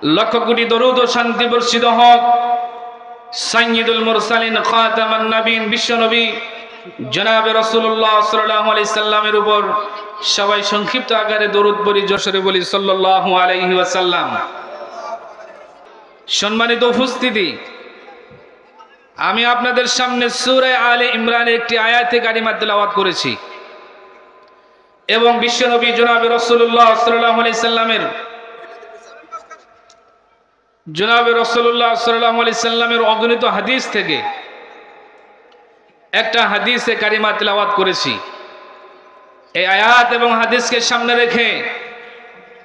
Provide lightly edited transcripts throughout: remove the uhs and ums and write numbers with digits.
লক্ষ কোটি দরুদ ও শান্তি বর্ষিত হোক সাইয়্যিদুল মুরসালিন খাতামান নবীন বিশ্বনবী জনাবে রাসূলুল্লাহ সাল্লাল্লাহু আলাইহি সাল্লামের উপর। সবাই সংক্ষিপ্ত আকারে দরুদ পড়ি, জোরে বলি সাল্লাল্লাহু আলাইহি ওয়াসাল্লাম। সম্মানিত উপস্থিতি, আমি আপনাদের সামনে সূরা আলে ইমরানের একটি আয়াতে কারিমা তেলাওয়াত করেছি এবং বিশ্বনবী জনাবে রাসূলুল্লাহ সাল্লাল্লাহু আলাইহি সাল্লামের অগণিত হাদিস থেকে একটা হাদিসে কারিমা তেলাওয়াত করেছি। এই আয়াত এবং হাদিসকে সামনে রেখে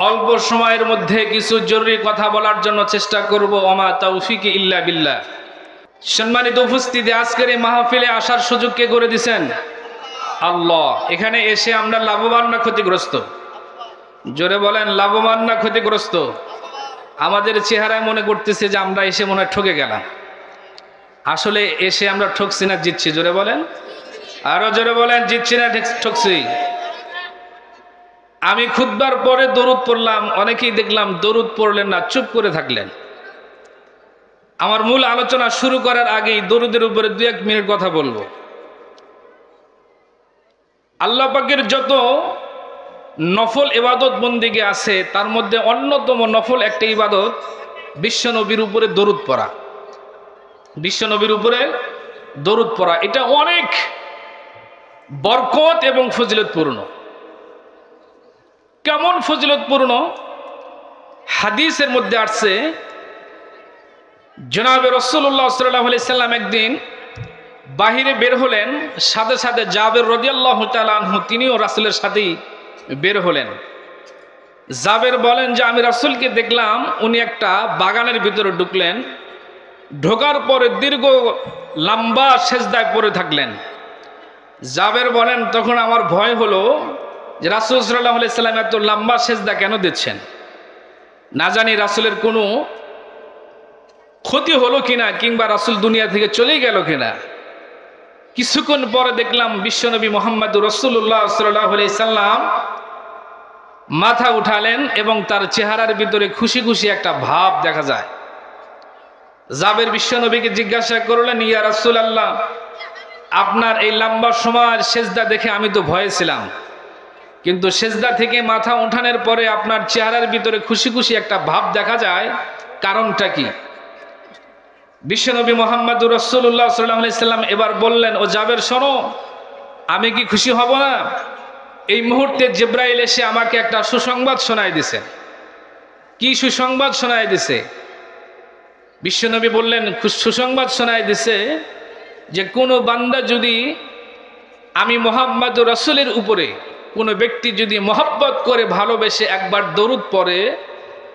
অল্প সময়ের মধ্যে কিছু জরুরি কথা বলার জন্য চেষ্টা করব। ওমা তাওফিকি ইল্লা বিল্লাহ। সম্মানিত উপস্থিতি, আজকের এই মাহফিলে আসার সুযোগ কে করে দিয়েছেন? আল্লাহ। এখানে এসে আমরা লাভবান না ক্ষতিগ্রস্ত? জোরে বলেন, লাভবান না ক্ষতিগ্রস্ত? আমাদের চেহারায় মনে করতেছে যে আমরা এসে মনে হয় ঠকে গেলাম। আসলে এসে আমরা ঠকছি না জিতছি? জোরে বলেন, আরো জোরে বলেন, জিতছি না ঠকছি? আমি খুতবার পরে দরুদ পড়লাম, অনেকেই দেখলাম দরুদ পড়লেন না, চুপ করে থাকলেন। আমার মূল আলোচনা শুরু করার আগেই দরুদের উপরে 2-1 মিনিট কথা বলবো। আল্লাহ পাকের যত নফল ইবাদত বন্দেগী আছে তার মধ্যে অন্যতম নফল একটা ইবাদত বিশ্বনবীর উপরে দরুদ পড়া। বিশ্বনবীর উপরে দরুদ পড়া এটা অনেক বরকত এবং ফজিলতপূর্ণ। কেমন ফজিলতপূর্ণ? হাদিসের মধ্যে আসছে, জনাবে রাসূলুল্লাহ সাল্লাল্লাহু আলাইহি সাল্লাম একদিন বাহিরে বের হলেন, সাথে সাথে জাবের রাদিয়াল্লাহু তাআলা আনহু তিনিও রাসূলের সাথেই বের হলেন। জাবের বলেন যে আমি রাসূলকে দেখলাম উনি একটা বাগানের ভিতরে ঢুকলেন, ঢোকার পরে দীর্ঘ লম্বা সেজদায় পড়ে থাকলেন। জাবের বলেন তখন আমার ভয় হলো যে রাসূল সাল্লাল্লাহু আলাইহি সাল্লাম এত লম্বা সেজদা কেন দিচ্ছেন, না জানি রাসূলের কোনো ক্ষতি হলো কিনা কিংবা রাসূল দুনিয়া থেকে চলে গেল কিনা। কিছুক্ষণ পরে দেখলাম বিশ্বনবী মুহাম্মদুর রাসূলুল্লাহ সাল্লাল্লাহু আলাইহি সাল্লাম মাথা উঠালেন এবং তার চেহারার ভিতরে খুশি খুশি একটা ভাব দেখা যায়। জাবের বিশ্বনবীকে জিজ্ঞাসা করলেন, ইয়া রাসূলুল্লাহ, আপনার এই লম্বা সময়ের সেজদা দেখে আমি তো ভয়ে ছিলাম, কিন্তু সেজদা থেকে মাথা উঠানোর পরে আপনার চেহারার ভিতরে খুশি খুশি একটা ভাব দেখা যায়, কারণটা কি? বিশ্বনবী মুহাম্মদুর রাসূলুল্লাহ সাল্লাল্লাহু আলাইহি সাল্লাম এবার বললেন, ও জাবের শোনো, আমি কি খুশি হব না? এই মুহূর্তে জিবরাইল এসে আমাকে একটা সুসংবাদ শোনায় দিছে। কি সুসংবাদ শোনায় দিছে? বিশ্বনবী বললেন, সুসংবাদ শোনায় দিছে যে কোনো বান্দা যদি আমি মুহাম্মদুর রাসূলের উপরে কোনো ব্যক্তি যদি মহব্বত করে ভালোবেসে একবার দরুদ পড়ে,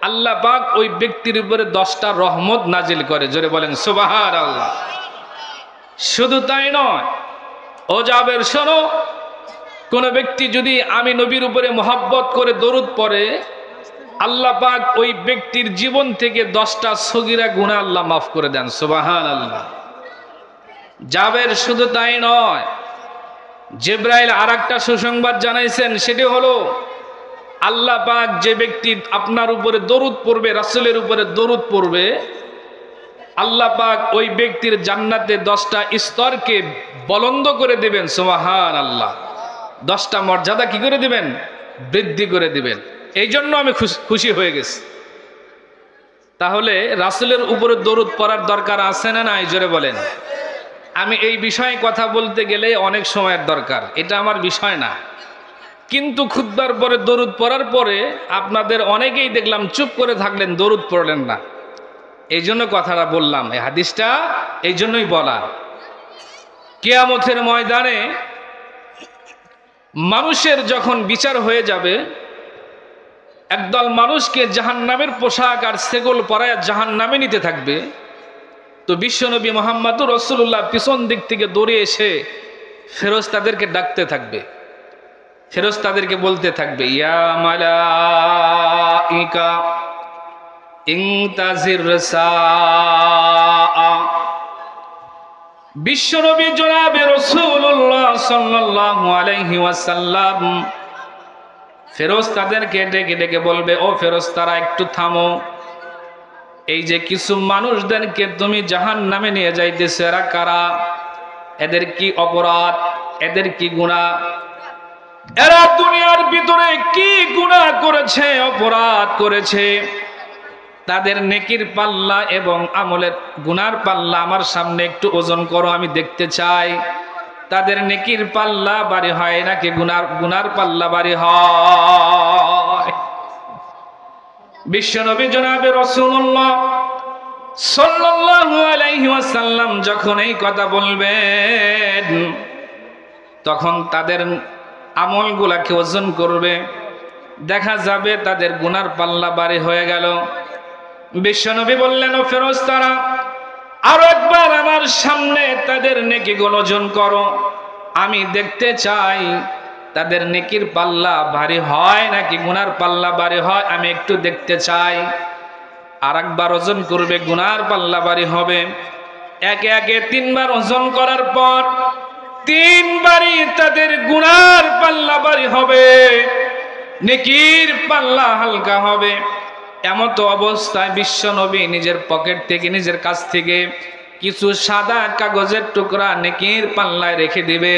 আল্লাহ পাক ওই ব্যক্তির উপরে 10টা রহমত নাজিল করে। জোরে বলেন সুবহানাল্লাহ। শুধু তাই নয়, ও জাবের শোনো, কোন ব্যক্তি যদি আমি নবীর উপরে মহব্বত করে দরুদ পড়ে, আল্লাহ পাক ওই ব্যক্তির জীবন থেকে 10টা সগীরা গুনাহ আল্লাহ মাফ করে দেন। সুবহানাল্লাহ। জাবের শুধু তাই নয়, জিবরাইল আরেকটা সুসংবাদ জানাইছেন, সেটি হলো আল্লাহ পাক যে ব্যক্তি আপনার উপরে দরুদ পড়বে, রাসূলের উপরে দরুদ পড়বে, আল্লাহ পাক ওই ব্যক্তির জান্নাতে 10টা স্তরকে বুলন্দ করে দিবেন। সুবহানাল্লাহ। 10টা মর্যাদা কি করে দিবেন? বৃদ্ধি করে দিবেন। এই জন্য আমি খুশি হয়ে গেছি। তাহলে রাসূলের উপরে দরুদ পড়ার দরকার আছে না নাই? জোরে বলেন। আমি এই বিষয়ে কথা বলতে গেলে অনেক সময়ের দরকার, এটা আমার বিষয় না। কিন্তু খুতবার পরে দরুদ পড়ার পরে আপনাদের অনেকেই দেখলাম চুপ করে থাকলেন, দরুদ পড়লেন না। এই জন্য কথাটা বললাম, এই হাদিসটা এই জন্যই বলা। কিয়ামতের ময়দানে মানুষের যখন বিচার হয়ে যাবে, একদল মানুষকে জাহান্নামের পোশাক আর সেগল পরায়া জাহান্নামে নিতে থাকবে, তো বিশ্বনবী মুহাম্মদুর রাসূলুল্লাহ পিছন দিক থেকে দৌড়ে এসে ফেরেশতাদেরকে ডাকতে থাকবে। ফেরেশতাদেরকে বলতে থাকবে, ইয়া মালাইকা ইনতাজির সাআ। বিশ্বনবী জনাবে রাসূলুল্লাহ সাল্লাল্লাহু আলাইহি ওয়াসাল্লাম ফেরেশতাদেরকে ডেকে ডেকে বলবে, ও ফেরেশতারা একটু থামো, এই যে কিছু মানুষদেরকে তুমি জাহান্নামে নিয়ে যাইতেছো, এরা কারা? এদের কি অপরাধ, এদের কি গুনাহ? এরা দুনিয়ার ভিতরে কি গুনাহ করেছে, অপরাধ করেছে? তাদের নেকির পাল্লা এবং আমলের গুনার পাল্লা আমার সামনে একটু ওজন করো, আমি দেখতে চাই তাদের নেকির পাল্লা ভারী হয় নাকি গুনার পাল্লা ভারী হয়। বিশ্বনবী জনাবে রাসূলুল্লাহ সাল্লাল্লাহু আলাইহি ওয়াসাল্লাম যখন এই কথা বলবেন, তখন তাদের আমলগুলাকে ওজন করবে, দেখা যাবে তাদের গুনার পাল্লা ভারী হয়ে গেল। বিশ্বনবী বললেন, ও ফেরেশতারা, আরো একবার আমার সামনে তাদের নেকিগুলো ওজন করো, আমি দেখতে চাই তাদের নেকির পাল্লা ভারী হয় নাকি গুনার পাল্লা ভারী হয়, আমি একটু দেখতে চাই। আর একবার ওজন করবে, গুনার পাল্লা ভারী হবে। একে একে 3 বার ওজন করার পর 3 বারই তাদের গুনার পাল্লা ভারী হবে, নেকির পাল্লা হালকা হবে। এমত অবস্থায় বিশ্বনবী নিজের পকেট থেকে, নিজের কাছ থেকে কিছু সাদা কাগজের টুকরা নেকির পাল্লায় রেখে দিবে।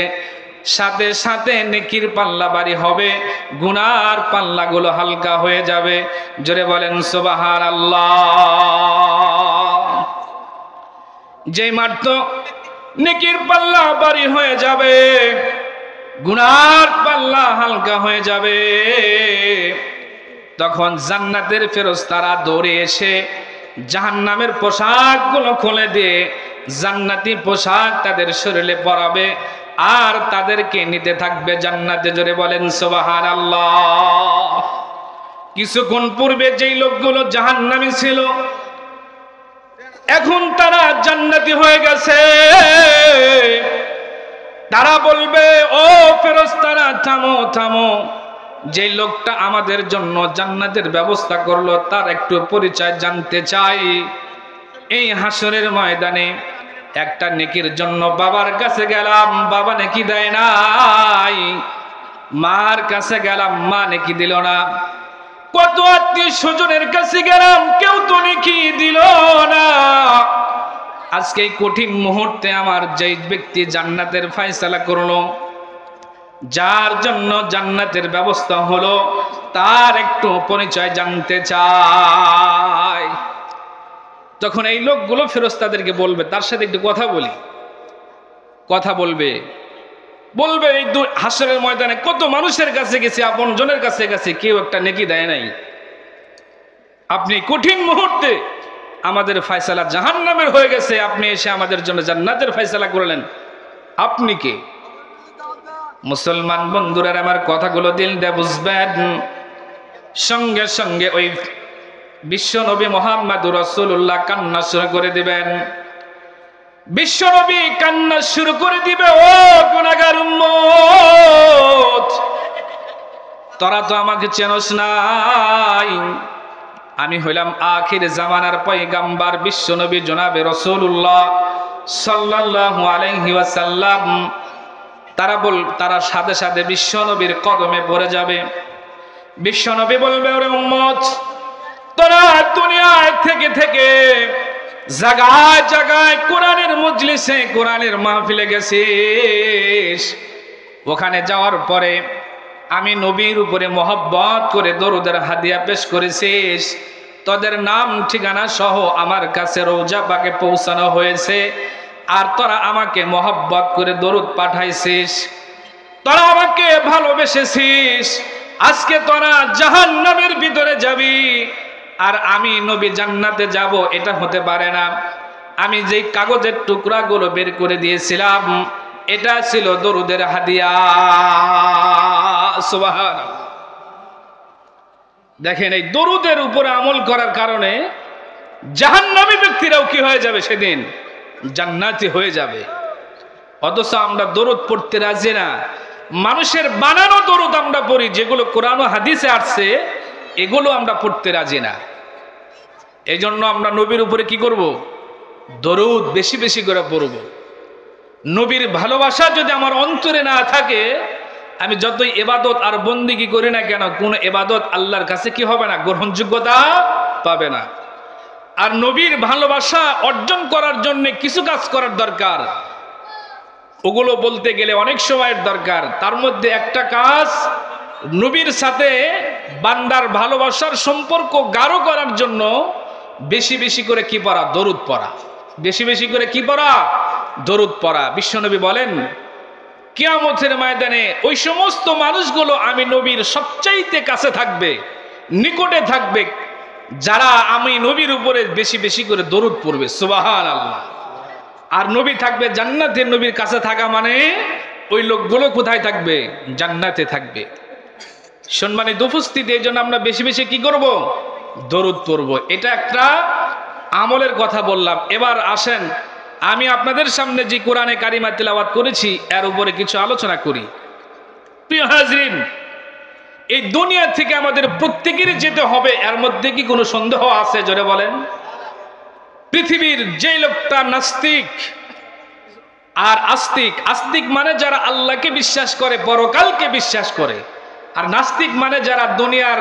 সাথে সাথে নেকির পাল্লা ভারী হবে, গুনার পাল্লাগুলো হালকা হয়ে যাবে। জোরে বলেন সুবহানাল্লাহ। যেই মাত্র নেকির পাল্লা ভারী হয়ে যাবে, গুনার পাল্লা হালকা হয়ে যাবে, তখন জান্নাতের ফেরেশতারা দৌড়ে এসে জাহান্নামের পোশাকগুলো খুলে দিয়ে জান্নাতি পোশাক তাদের শরীরে পরাবে আর তাদেরকে নিতে থাকবে জান্নাতে। জোরে বলেন সুবহানাল্লাহ। কিছুক্ষণ পূর্বে যেই লোকগুলো জাহান্নামী ছিল, এখন তারা জান্নাতি হয়ে গেছে। তারা বলবে, ও ফেরেশতারা, থামো থামো, যে লোকটা আমাদের জন্য জান্নাতের ব্যবস্থা করলো তার একটু পরিচয় জানতে চাই। এই হাসরের ময়দানে একটা নেকির জন্য বাবার কাছে গেলাম, বাবা নেকি দেয় নাই। মার কাছে গেলাম, মা নেকি দিল না। কত আত্মীয় স্বজনের কাছে গেলাম, কেউ তো নেকি দিল না। আজকে এই কঠিন মুহূর্তে আমার যেই ব্যক্তি জান্নাতের ফয়সালা করলো, যার জন্য জান্নাতের ব্যবস্থা হলো, তার একটু পরিচয় জানতে চাই। তখন এই লোকগুলো ফেরেশতাদেরকে বলবে, তার সাথে একটু কথা বলি। কথা বলবে এই হাসরের ময়দানে কত মানুষের কাছে গেছে, আপন জনের কাছে গেছে, কেউ একটা নেকি দেয় নাই। আপনি কঠিন মুহূর্তে আমাদের ফয়সালা জাহান্নামের হয়ে গেছে, আপনি এসে আমাদের জন্য জান্নাতের ফয়সালা করলেন, আপনি কে? মুসলমান বন্ধুরা, আমার কথাগুলো দিল দিয়ে বুঝবেন। সঙ্গে সঙ্গে ওই বিশ্বনবী মুহাম্মদুর রাসূলুল্লাহ কান্না শুরু করে দিবেন। বিশ্বনবী কান্না শুরু করে দিবে, ও গুনাহগার উম্মত, তোরা তো আমাকে চেনস নাই। আমি হইলাম আখির জামানার পয়গাম্বার বিশ্বনবী জনাবে রাসূলুল্লাহ সাল্লাল্লাহু আলাইহি ওয়াসাল্লাম। তারা সাথে সাথে বিশ্বনবীর কদমে পড়ে যাবে। বিশ্বনবী বলবে, ওরে উম্মত, তোরা দুনিয়ায় থেকে থেকে জায়গায় জায়গায় কোরআনের মজলিসে, কোরআনের মাহফিলে গেছিস। ওখানে যাওয়ার পরে আমি নবীর উপরে মহব্বত করে দরুদের হাদিয়া পেশ করেছিস। তোদের নাম ঠিকানা সহ আমার কাছে রওজা পাকে পৌঁছানো হয়েছে, আর তোরা আমাকে মহব্বত করে দরুদ পাঠাইছিস, তোরা আমাকে ভালোবেসেছিস। আজকে তোরা জাহান্নামের ভিতরে যাবি আর আমি নবী জান্নাতে যাব, এটা হতে পারে না। আমি যেই কাগজের টুকরাগুলো বের করে দিয়েছিলাম, এটা ছিল দরুদের হাদিয়া। সুবহানাল্লাহ। দেখেন, এই দরুদের উপরে আমল করার কারণে জাহান্নামী ব্যক্তিরাও কি হয়ে যাবে? সেদিন জান্নাতি হয়ে যাবে। অথচ আমরা দরুদ পড়তে রাজি না। মানুষের বানানো দরুদ আমরা পড়ি, যেগুলো কোরআন ও হাদিসে আসছে, এগুলো আমরা পড়তে রাজি না। এই জন্য আমরা নবীর উপরে কি করব? দরুদ বেশি বেশি করে পড়ব। নবীর ভালোবাসা যদি আমার অন্তরে না থাকে, আমি যতই ইবাদত আর বন্দেগী করি না কেন, কোন ইবাদত আল্লাহর কাছে কি হবে না? গ্রহণযোগ্যতা পাবে না। আর নবীর ভালোবাসা অর্জন করার জন্য কিছু কাজ করার দরকার, ওগুলো বলতে গেলে অনেক সময়ের দরকার। তার মধ্যে একটা কাজ, নবীর সাথে বান্দার ভালোবাসার সম্পর্ক গাঢ় করার জন্য বেশি বেশি করে কি পড়া? দরুদ পড়া। বেশি বেশি করে কি পড়া? দরুদ পড়া। বিশ্বনবী বলেন, কিয়ামতের ময়দানে ওই সমস্ত মানুষগুলো আমি নবীর সবচাইতে কাছে থাকবে, নিকটে থাকবে, যারা আমি নবীর উপরে বেশি বেশি করে দরুদ পড়বে। সুবহানাল্লাহ। আর নবী থাকবে জান্নাতে। নবীর কাছে থাকা মানে ওই লোকগুলো কোথায় থাকবে? জান্নাতে থাকবে। সম্মানিত উপস্থিতি, এই জন্য আমরা বেশি বেশি কি করব? দরুদ পড়ব। এটা একটা আমলের কথা বললাম। এবার আসেন, আমি আপনাদের সামনে যে কোরআনে কারিমা তিলাওয়াত করেছি এর উপরে কিছু আলোচনা করি। প্রিয় হাজরিন, এই দুনিয়া থেকে আমাদের প্রত্যেকেরই যেতে হবে, এর মধ্যে কি কোনো সন্দেহ আছে? জোরে বলেন। পৃথিবীর যে লোকটা নাস্তিক আর আস্তিক, আস্তিক মানে যারা আল্লাহকে বিশ্বাস করে, পরকালকে বিশ্বাস করে, আর নাস্তিক মানে যারা দুনিয়ার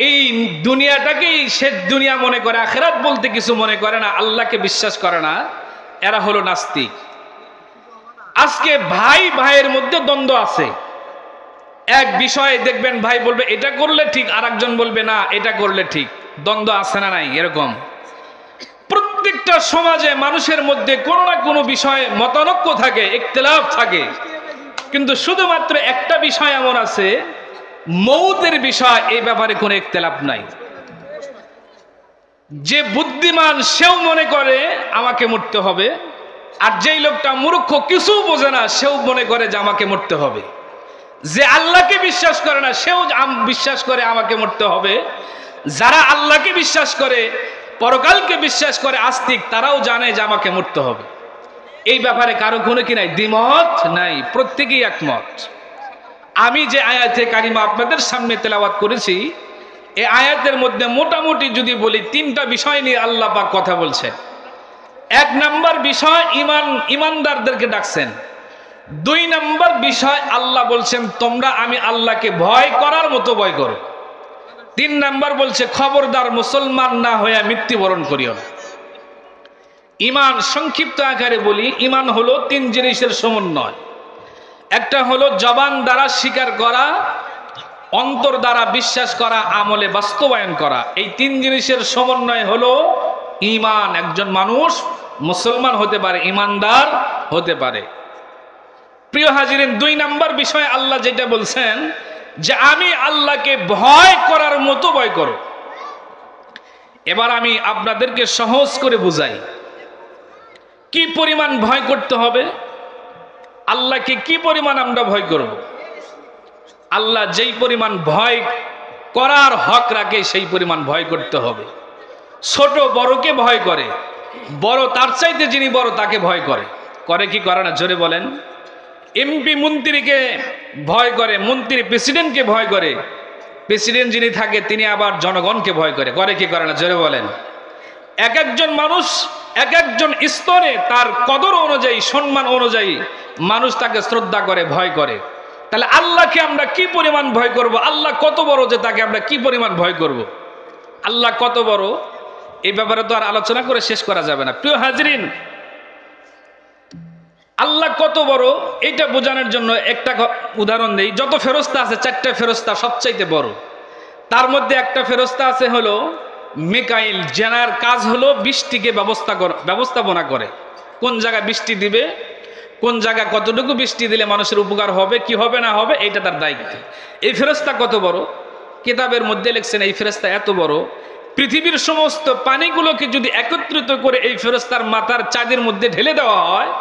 এই দুনিয়াটাকেই শেষ দুনিয়া মনে করে, আখিরাত বলতে কিছু মনে করে না, আল্লাহকে বিশ্বাস করে না, এরা হলো নাস্তিক। আজকে ভাই ভাইয়ের মধ্যে দ্বন্দ্ব আছে। এক বিষয়ে দেখবেন ভাই বলবে এটা করলে ঠিক, আর একজন বলবে না এটা করলে ঠিক। দ্বন্দ্ব আছে না নাই? এরকম প্রত্যেকটা সমাজে মানুষের মধ্যে কোনো না কোনো বিষয়ে মতানৈক্য থাকে, ইখতিলাফ থাকে, কিন্তু শুধুমাত্র একটা বিষয় এমন আছে, মৌতের বিষয়, এই ব্যাপারে কোনো ইখতিলাফ নাই। যে বুদ্ধিমান সেও মনে করে আমাকে মরতে হবে, আর যেই লোকটা মূর্খ কিছু বোঝে না সেও মনে করে যে আমাকে মরতে হবে। যে আল্লাহকে বিশ্বাস করে না সেও বিশ্বাস করে আমাকে মরতে হবে। যারা আল্লাহকে বিশ্বাস করে, পরকালকে বিশ্বাস করে, আস্তিক, তারাও জানে যে আমাকে মরতে হবে। এই ব্যাপারে কারো কোনো কি নাই? দ্বিমত নাই, প্রত্যেকেই একমত। আমি যে আয়াতে কারিমা আপনাদের সামনে তেলাওয়াত করেছি, এই আয়াতের মধ্যে মোটামুটি যদি বলি তিনটা বিষয় নিয়ে আল্লাহ পাক কথা বলছেন। এক নাম্বার বিষয়, ইমানদারদেরকে ডাকছেন। দুই নাম্বার বিষয়, আল্লাহ বলছেন তোমরা আমি আল্লাহকে ভয় করার মতো ভয় করো। তিন নাম্বার বলছে খবরদার মুসলমান না হয়ে মৃত্যুবরণ করিও না। ঈমান সংক্ষিপ্ত আকারে বলি, ঈমান হলো তিন জিনিসের সমন্বয়। একটা হলো জবান দ্বারা স্বীকার করা, অন্তর দ্বারা বিশ্বাস করা, আমলে বাস্তবায়ন করা। এই তিন জিনিসের সমন্বয় হলো ঈমান। একজন মানুষ মুসলমান হতে পারে, ঈমানদার হতে পারে। প্রিয় হাজিরিন, দুই নাম্বার বিষয়ে আল্লাহ যেটা বলছেন যে আমি আল্লাহকে ভয় করার মতো ভয় করো। এবার আমি আপনাদেরকে সহজ করে বুঝাই কি পরিমাণ ভয় করতে হবে, আল্লাহকে কি পরিমাণ আমরা ভয় করব। আল্লাহ যেই পরিমাণ ভয় করার হক রাখে সেই পরিমাণ ভয় করতে হবে। ছোট বড়কে ভয় করে, বড় তার চাইতে যিনি বড় তাকে ভয় করে। করে কি করে না? জোরে বলেন। এমপি মন্ত্রীকে ভয় করে, মন্ত্রী প্রেসিডেন্টকে ভয় করে, প্রেসিডেন্ট যিনি থাকে তিনি আবার জনগণকে ভয় করে। করে কি করে না? জোরে বলেন। এক একজন মানুষ এক একজন স্তরে তার কদর অনুযায়ী, সম্মান অনুযায়ী মানুষ তাকে শ্রদ্ধা করে, ভয় করে। তাহলে আল্লাহকে আমরা কি পরিমাণ ভয় করব? আল্লাহ কত বড় যে তাকে আমরা কি পরিমাণ ভয় করব? আল্লাহ কত বড়, এই ব্যাপারে তো আর আলোচনা করে শেষ করা যাবে না। প্রিয় হাজরিন, আল্লাহ কত বড় এটা বোঝানোর জন্য একটা উদাহরণ দেই। যত ফেরেশতা আছে, চারটা ফেরেশতা সবচাইতে বড়। তার মধ্যে একটা ফেরেশতা আছে হলো মিকাইল, যার কাজ হলো বৃষ্টিকে ব্যবস্থাপনা করে। কোন জায়গায় বৃষ্টি দিবে, কোন জায়গায় কতটুকু বৃষ্টি দিলে মানুষের উপকার হবে, কি হবে না হবে, এইটা তার দায়িত্ব। এই ফেরেশতা কত বড়? কিতাবের মধ্যে লিখছেন এই ফেরেশতা এত বড়, পৃথিবীর সমস্ত পানিগুলোকে যদি একত্রিত করে এই ফেরেশতার মাথার চাঁদের মধ্যে ঢেলে দেওয়া হয়,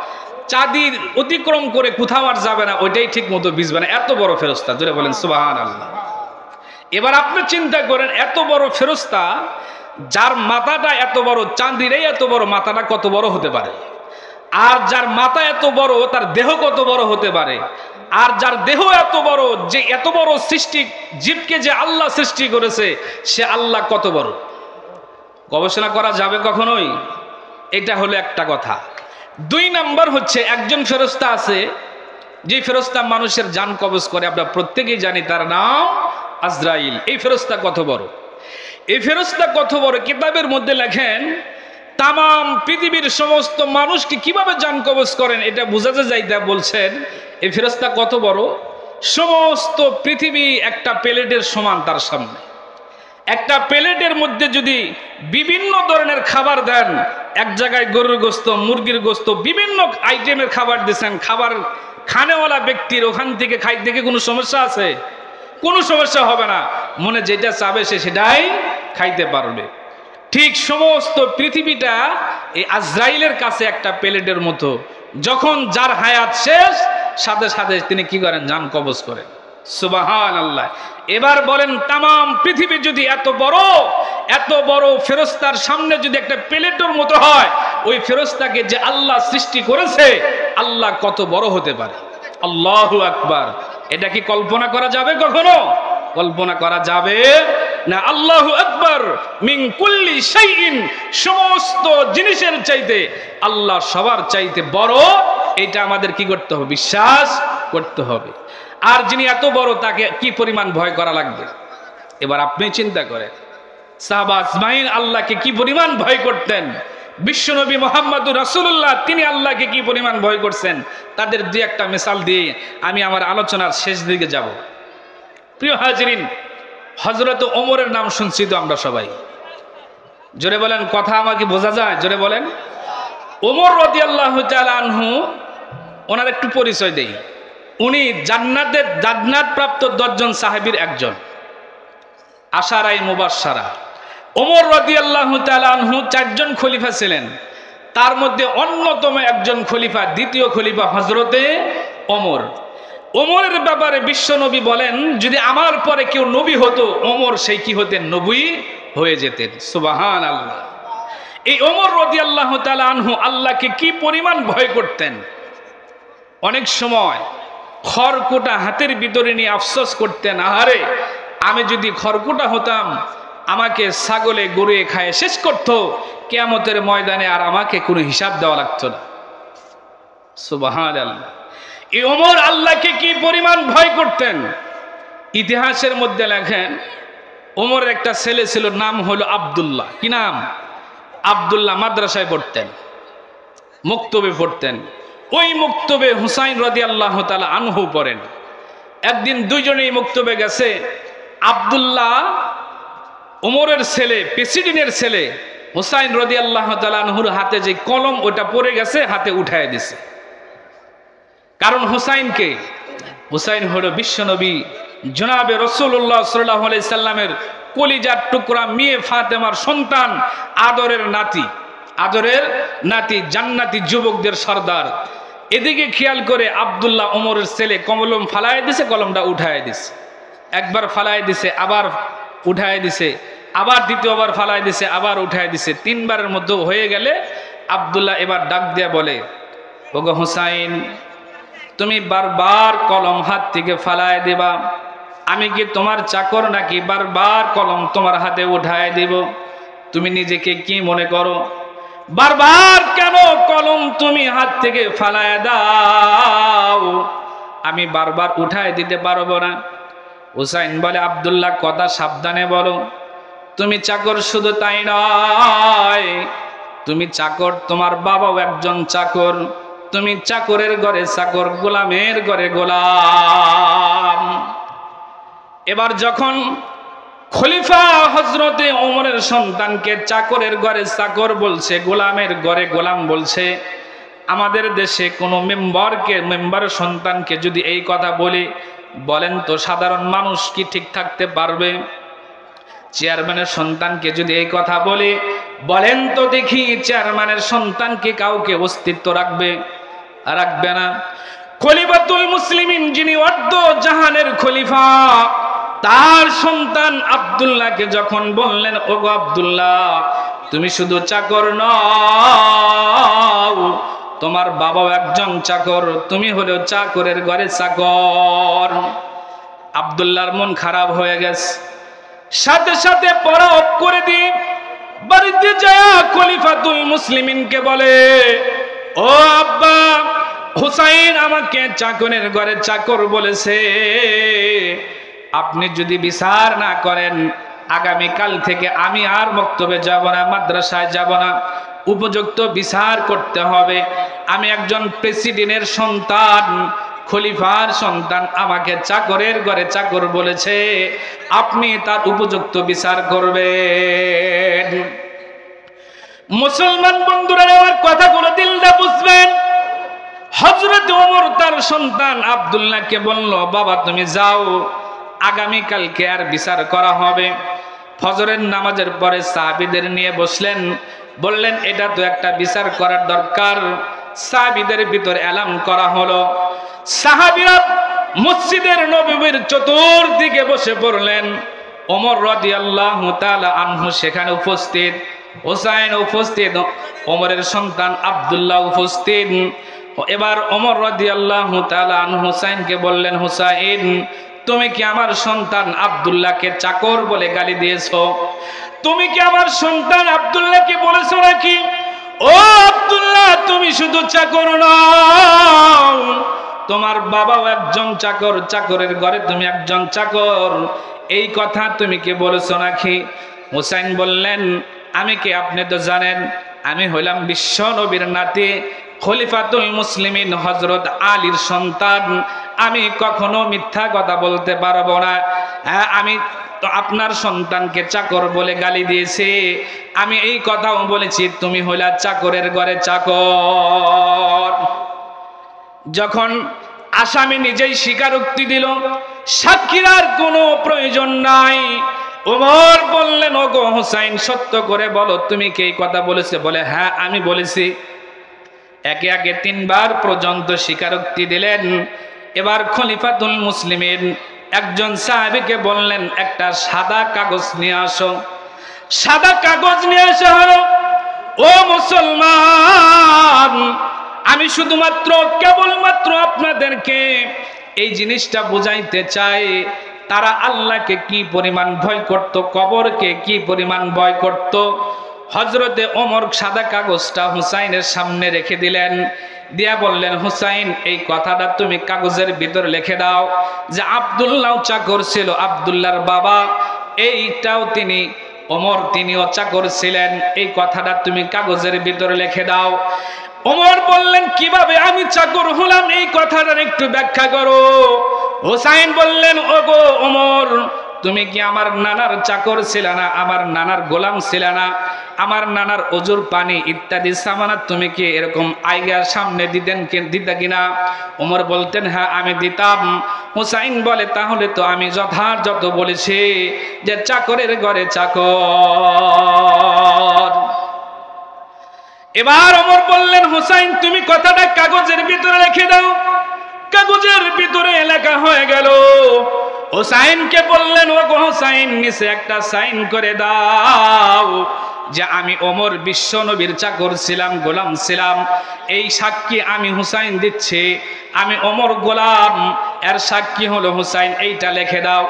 চাঁদির অতিক্রম করে কোথাও আর যাবে না, ওইটাই ঠিক মতো ভিজবে না। এত বড় ফেরেশতা। জোরে বলেন সুবহানাল্লাহ। এবার আপনি চিন্তা করেন, এত বড় ফেরেশতা যার মাথাটা এত বড়, চাঁদিরই এত বড়, মাথাটা কত বড় হতে পারে? আর যার মাথা এত বড় তার দেহ কত বড় হতে পারে? আর যার দেহ এত বড়, যে এত বড় সৃষ্টি জীবকে যে আল্লাহ সৃষ্টি করেছে, সে আল্লাহ কত বড়? গবেষণা করা যাবে কখনোই? এটা হলো একটা কথা। দুই নাম্বার হচ্ছে, একজন ফেরেশতা আছে যে ফেরেশতা মানুষের জান কবজ করে, আমরা প্রত্যেকেই জানি তার নাম আজরাইল। এই ফেরেশতা কত বড়? এই ফেরেশতা কত বড়, কিতাবের মধ্যে লেখেন তাম পৃথিবীর সমস্ত মানুষকে কিভাবে জান কবজ করেন এটা বোঝাতে যাইতে বলছেন এই ফেরেশতা কত বড়। সমস্ত পৃথিবী একটা প্লেটের সমান তার সামনে। একটা প্লেটের মধ্যে যদি বিভিন্ন ধরনের খাবার দেন, এক জায়গায় গরুর গোস্ত, মুরগির গোস্ত, বিভিন্ন আইটেমের খাবার দিচ্ছেন, খাবার খানেওয়ালা ব্যক্তির ওখান থেকে খাইতে থেকে কোনো সমস্যা আছে? কোনো সমস্যা হবে না, মনে যেটা চাবে সে সেটাই খাইতে পারবে। ঠিক সমস্ত পৃথিবীটা এই আজরাইলের কাছে একটা প্লেটের মতো। যখন যার হায়াত শেষ, সাথে সাথে তিনি কি করেন? জান কবজ করেন। সুবহানাল্লাহ। এবার বলেন তাম পৃথিবী যদি এত বড় ফেরেশতার সামনে যদি একটা প্লেটের মতো হয়, ওই ফেরেশতাকে যে আল্লাহ সৃষ্টি করেছে, আল্লাহ কত বড় হতে পারে। আল্লাহু আকবার। এটা কি কল্পনা করা যাবে? কখনো কল্পনা করা যাবে না। আল্লাহু আকবার মিন কুল্লি শাইইন, সমস্ত জিনিসের চাইতে আল্লাহ সবার চাইতে বড়। এটা আমাদের কি করতে হবে? বিশ্বাস করতে হবে। আর যিনি এত বড়, তাকে কি পরিমাণ ভয় করা লাগবে? এবার আপনি চিন্তা করেন, সাহাবা আজমাইন আল্লাহকে কি পরিমাণ ভয় করতেন। বিশ্বনবী মুহাম্মদুর রাসূলুল্লাহ তিনি আল্লাহকে কি পরিমাণ ভয় করছেন, তাদের দুই একটা মিসাল দিয়ে আমি আমার আলোচনার শেষ দিকে যাব। প্রিয় হাজিরিন, হযরত ওমরের নাম শুনছি তো আমরা সবাই, জোরে বলেন, কথা আমাকে বোঝা যায়? জোরে বলেন। ওমর রাদিয়াল্লাহু তাআলা আনহু, ওনার একটু পরিচয় দেই। উনি জান্নাত প্রাপ্ত 10 জন সাহাবীর একজন, আশারাই মুবাশশারা। ওমর রাদিয়াল্লাহু তাআলা আনহু 4 জন খলিফা ছিলেন, তার মধ্যে অন্যতম একজন খলিফা, দ্বিতীয় খলিফা হযরতে ওমর। ওমরের ব্যাপারে বিশ্বনবী বলেন, যদি আমার পরে কেউ নবী হতো, ওমর সেই কি হতেন? নবী হয়ে যেতেন। সুবহানাল্লাহ। এই ওমর রাদিয়াল্লাহু তাআলা আনহু আল্লাহকে কি পরিমাণ ভয় করতেন। অনেক সময় খড়কুটা হাতের ভিতরে নিয়ে আফসোস করতেন, আহারে আমি যদি খড়কুটা হতাম, আমাকে ছাগলে গরুয়ে খায় শেষ করতো, কিয়ামতের ময়দানে আর আমাকে কোনো হিসাব দেওয়া লাগতো না। সুবহানাল্লাহ। এই ওমর আল্লাহকে কি পরিমাণ ভয় করতেন। ইতিহাসের মধ্যে লেখেন, ওমরের একটা ছেলে ছিল, নাম হলো আব্দুল্লাহ। কি নাম? আব্দুল্লাহ। মাদ্রাসায় পড়তেন, মক্তবে পড়তেন। ওই মক্তবে হুসাইন রাদিয়াল্লাহু তাআলা আনহু পড়েন। একদিন দুইজনেই মক্তবে গেছে। আব্দুল্লাহ ওমরের ছেলে, প্রেসিডেন্টের ছেলে হুসাইন রাদিয়াল্লাহু তাআলা আনহুর হাতে যে কলম, ওটা পড়ে গেছে, হাতে উঠায় দিছে। কারণ হুসাইনকে, হুসাইন হলো বিশ্বনবী জনাবে রাসূলুল্লাহ সাল্লাল্লাহু আলাইহি সাল্লামের কলিজার টুকরা মেয়ে ফাতেমার সন্তান, আদরের নাতি, জান্নাতি যুবকদের সর্দার। এদিকে খেয়াল করে আব্দুল্লাহ ওমরের ছেলে কলম ফালায় দিছে, কলমটা উঠায় দিছে। একবার ফালায় দিছে, আবার উঠায় দিছে, আবার দ্বিতীয়বার ফালায় দিছে, আবার উঠায় দিছে। 3 বারের মধ্যে হয়ে গেলে আব্দুল্লাহ এবার ডাক দিয়া বলে, ওগো হুসাইন, তুমি বারবার কলম হাত থেকে ফালায় দিবা, আমি কি তোমার চাকর নাকি বারবার কলম তোমার হাতে উঠায় দিব? তুমি নিজেকে কি মনে করো? বারবার কেন কলম তুমি হাত থেকে ফালায় দাও? আমি বারবার উঠায় দিতে পারবো না। হুসাইন বলে, আব্দুল্লাহ কথা সাবধানে বলো, তুমি চাকর শুধু তাই নয়, তুমি চাকর, তোমার বাবাও একজন চাকর, তুমি চাকরের ঘরে চাকর, গোলামের ঘরে গোলাম। এবার যখন খলিফা হযরতে ওমরের সন্তানকে চাকরের ঘরে চাকর বলছে, গোলামের ঘরে গোলাম বলছে, আমাদের দেশে কোনো মেম্বারের সন্তানকে যদি এই কথা বলেন তো সাধারণ মানুষ কি ঠিক থাকতে পারবে? চেয়ারম্যানের সন্তানকে যদি এই কথা বলেন তো দেখি, চেয়ারম্যানের সন্তানকে কাউকে অস্তিত্ব রাখবে না। খলিফাতুল মুসলিমিন, যিনি অর্ধ জাহানের খলিফা, তার সন্তান আব্দুল্লাহকে যখন বললেন, ওগো আব্দুল্লাহ, তুমি শুধু চাকর নও, তোমার বাবাও একজন চাকর, তুমি হলো চাকরের ঘরে চাকর। আব্দুল্লাহর মন খারাপ হয়ে গেছে। সাথে সাথে পড়া অফ করে দিয়ে বাড়িতে যায় খলিফাতুল মুসলিমিনকে বলে, ও আব্বা, হুসাইন আমাকে চাকরের ঘরে চাকর বলেছে, আপনি যদি বিচার না করেন আগামীকাল থেকে আমি আর মক্তবে যাব না, মাদ্রাসায় যাব না, উপযুক্ত বিচার করতে হবে। আমি একজন প্রেসিডেন্টের সন্তান, খলিফার সন্তান, আমাকে চাকরের ঘরে চাকর বলেছে, আপনি তার উপযুক্ত বিচার করবেন। মুসলমান বন্ধুরা আমার কথাগুলো দিল দিয়ে বুঝবেন। হযরত ওমর তার সন্তান আব্দুল্লাহকে বলল, বাবা তুমি যাও, আগামীকালকে আর বিচার করা হবে। ফজরের নামাজের পরে সাহাবীদের নিয়ে বসলেন, বললেন এটা তো একটা বিচার করার দরকার। সাহাবীদের ভিতর এলান করা হলো। সাহাবীরা মসজিদের নববীর চতুর্দিকে বসে পড়লেন। ওমর রাদিয়াল্লাহু তাআলা আনহু সেখানে উপস্থিত, হোসাইন উপস্থিত, ওমরের সন্তান আব্দুল্লাহ উপস্থিত। এবার ওমর রাদিয়াল্লাহু তাআলা আনহু হোসাইনকে বললেন, হোসাইন তুমি কি আমার সন্তান আব্দুল্লাহকে চাকর বলে গালি দিয়েছো? তুমি কি আমার সন্তান আব্দুল্লাহকে বলেছো নাকি? ও আব্দুল্লাহ, তুমি শুধু চাকর নও, তোমার বাবাও একজন চাকর, চাকরের ঘরে তুমি একজন চাকর, এই কথা তুমি কি বলেছো নাকি? হোসাইন বললেন, আমি কি, আপনি তো জানেন আমি হইলাম বিশ্ব নবীর নাতি, খলিফাতুল মুসলিমিন হযরত আলীর সন্তান, আমি কখনো মিথ্যা কথা বলতে পারবো না। হ্যাঁ, আমি তো আপনার সন্তানকে চাকর বলে গালি দিয়েছি, আমি এই কথাও বলেছি তুমি হইলা চাকরের ঘরে চাকর। যখন আসামি নিজেই স্বীকারোক্তি দিল, সাক্ষীর আর কোনো প্রয়োজন নাই, ওমর বললেন, ওগো হোসাইন সত্য করে বলো তুমি কি এই কথা বলেছে? বলে হ্যাঁ আমি বলেছি। একে একে তিনবার পর্যন্ত স্বীকারোক্তি দিলেন। এবার খলিফাতুল মুসলিমিন একজন সাহাবীকে বললেন, একটা সাদা কাগজ নিয়ে আসো। সাদা কাগজ নিয়ে আসা হলো। ও মুসলমান, আমি শুধুমাত্র কেবলমাত্র আপনাদেরকে এই জিনিসটা বুঝাইতে চাই, তারা আল্লাহকে কি পরিমাণ ভয় করত, কবরকে কি পরিমাণ ভয় করত। হযরতে ওমর সাদা কাগজটা হুসাইনের সামনে রেখে দিলেন, দিয়া বললেন, হুসাইন এই কথাটা তুমি কাগজের ভিতর লিখে দাও যে আব্দুল্লাহ চাকর ছিল, আব্দুল্লাহর বাবা এইটাও তিনি ওমর, তিনিও চাকর ছিলেন, এই কথাটা তুমি কাগজের ভিতর লিখে দাও। ওমর বললেন, কিভাবে আমি চাকর হলাম এই কথাটার একটু ব্যাখ্যা করো। হুসাইন বললেন, ওগো ওমর, তুমি কি আমার নানার চাকর ছিল না, আমার নানার গোলাম ছিল না, আমার নানার ওজুর পানি ইত্যাদি সামানাত তুমি কি এরকম আইগার সামনে দিতা কিনা? ওমর বলতেন, হ্যাঁ আমি দিতাম। হুসাইন বলে, তাহলে তো আমি যথাযথ বলেছি যে চাকরের ঘরে চাকর। এবার ওমর বললেন, হুসাইন তুমি কথাটা কাগজের ভিতরে লিখে দাও। কাগজের ভিতরে লেখা হয়ে গেল। হুসাইনকে বললেন, ওগো হুসাইন নিচে একটা সাইন করে দাও যে আমি ওমর বিশ্ব নবীর চাকর ছিলাম, গোলাম ছিলাম, এই সাক্ষী আমি হুসাইন দিচ্ছি, আমি ওমর গোলাম, এর সাক্ষী হলো হুসাইন, এইটা লিখে দাও।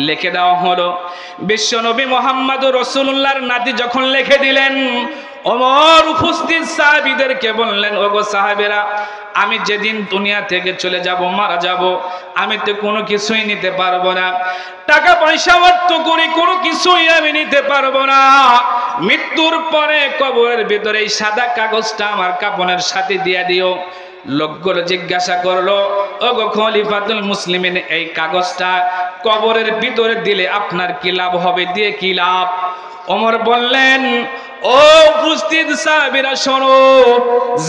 লিখে দেওয়া হলো। বিশ্ব নবী মুহাম্মদুর রাসূলুল্লাহর নাতি যখন লিখে দিলেন, ওমর উপস্থিত সাহাবীদেরকে বললেন, ওগো সাহাবীরা, আমি যেদিন দুনিয়া থেকে চলে যাব, মারা যাব, আমি তো কোনো কিছুই নিতে পারবো না, টাকা পয়সা অর্থ করি কোনো কিছুই আমি নিতে পারবো না। মৃত্যুর পরে কবরের ভিতরে এই সাদা কাগজটা আমার কাফনের সাথে দিয়ে দিও। লোকগুলো জিজ্ঞাসা করলো, ওগো খলিফাতুল মুসলিমিন, এই কাগজটা কবরের ভিতরে দিলে আপনার কি লাভ হবে, দিয়ে কি লাভ? ওমর বললেন, ও উপস্থিত সাহাবীরা শোনো,